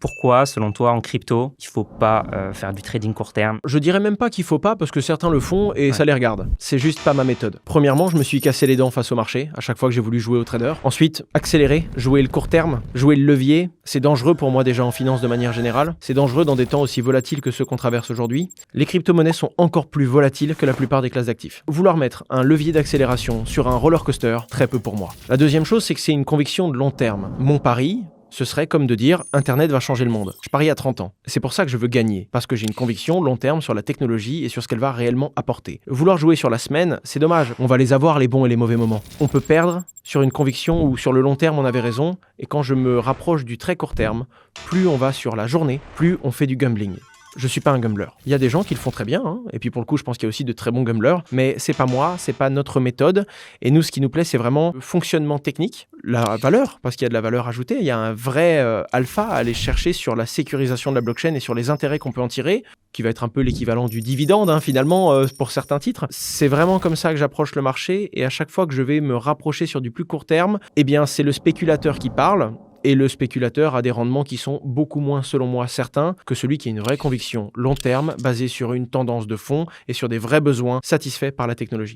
Pourquoi, selon toi, en crypto, il ne faut pas faire du trading court terme? Je dirais même pas qu'il faut pas parce que certains le font et ça les regarde. C'est juste pas ma méthode. Premièrement, je me suis cassé les dents face au marché à chaque fois que j'ai voulu jouer au trader. Ensuite, accélérer, jouer le court terme, jouer le levier, c'est dangereux pour moi déjà en finance de manière générale. C'est dangereux dans des temps aussi volatiles que ceux qu'on traverse aujourd'hui. Les crypto-monnaies sont encore plus volatiles que la plupart des classes d'actifs. Vouloir mettre un levier d'accélération sur un roller coaster, très peu pour moi. La deuxième chose, c'est que c'est une conviction de long terme. Mon pari, ce serait comme de dire « Internet va changer le monde ». Je parie à 30 ans. C'est pour ça que je veux gagner, parce que j'ai une conviction long terme sur la technologie et sur ce qu'elle va réellement apporter. Vouloir jouer sur la semaine, c'est dommage. On va les avoir, les bons et les mauvais moments. On peut perdre sur une conviction où sur le long terme, on avait raison. Et quand je me rapproche du très court terme, plus on va sur la journée, plus on fait du gambling. Je suis pas un gambler. Il y a des gens qui le font très bien, hein. Et puis pour le coup, je pense qu'il y a aussi de très bons gamblers, mais c'est pas moi, c'est pas notre méthode. Et nous, ce qui nous plaît, c'est vraiment le fonctionnement technique, la valeur, parce qu'il y a de la valeur ajoutée. Il y a un vrai alpha à aller chercher sur la sécurisation de la blockchain et sur les intérêts qu'on peut en tirer, qui va être un peu l'équivalent du dividende, hein, finalement, pour certains titres. C'est vraiment comme ça que j'approche le marché, et à chaque fois que je vais me rapprocher sur du plus court terme, eh bien, c'est le spéculateur qui parle. Et le spéculateur a des rendements qui sont beaucoup moins, selon moi, certains que celui qui a une vraie conviction long terme, basée sur une tendance de fond et sur des vrais besoins satisfaits par la technologie.